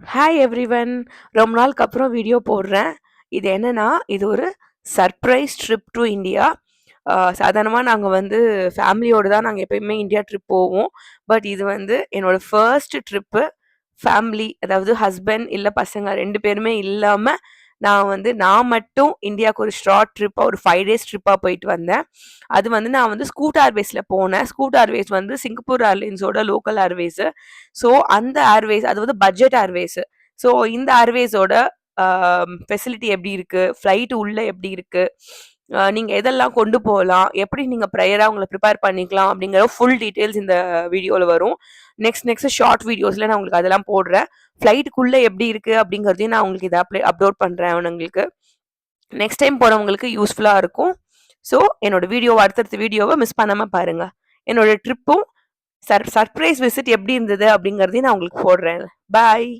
Hi everyone. ரொம்ப நாளுக்கு அப்புறம் வீடியோ போடுறேன். இது என்னன்னா, இது ஒரு சர்ப்ரைஸ் ட்ரிப் டு இந்தியா. சாதாரணமா நாங்க வந்து ஃபேமிலியோட தான் நாங்க எப்பயுமே இந்தியா ட்ரிப் போவோம். பட் இது வந்து என்னோட ஃபர்ஸ்ட் ட்ரிப்பு. ஃபேமிலி அதாவது ஹஸ்பண்ட் இல்ல பசங்க 2 பேருமே இல்லாம, நான் மட்டும் இந்தியாவுக்கு ஒரு ஷார்ட் ட்ரிப்பா ஒரு 5 டேஸ் ட்ரிப்பா போயிட்டு வந்தேன். அது வந்து நான் வந்து ஸ்கூட் ஏர்வேஸ்ல போனேன். ஸ்கூட் ஏர்வேஸ் வந்து சிங்கப்பூர் ஏர்லைன்ஸோட லோக்கல் ஏர்வேஸ். ஸோ அந்த ஏர்வேஸ் அது வந்து பட்ஜெட் ஏர்வேஸ். ஸோ இந்த ஏர்வேஸோட ஃபெசிலிட்டி எப்படி இருக்கு, ஃப்ளைட் உள்ள எப்படி இருக்கு, நீங்க எதெல்லாம் கொண்டு போகலாம், எப்படி நீங்க ப்ரையரா உங்களை ப்ரிப்பேர் பண்ணிக்கலாம் அப்படிங்கிற ஃபுல் டீட்டெயில்ஸ் இந்த வீடியோவில் வரும். நெக்ஸ்ட் ஷார்ட் வீடியோஸ்ல நான் உங்களுக்கு அதெல்லாம் போடுறேன். ஃப்ளைட்டுக்குள்ள எப்படி இருக்கு அப்படிங்கிறதையும் நான் உங்களுக்கு இதை அப்லோட் பண்றேன் உங்களுக்கு. நெக்ஸ்ட் டைம் போறவங்களுக்கு யூஸ்ஃபுல்லா இருக்கும். ஸோ என்னோட அடுத்தடுத்த வீடியோவை மிஸ் பண்ணாம பாருங்க. என்னோட ட்ரிப்பும் சர்ப்ரைஸ் விசிட் எப்படி இருந்தது அப்படிங்கறதையும் நான் உங்களுக்கு போடுறேன். பாய்.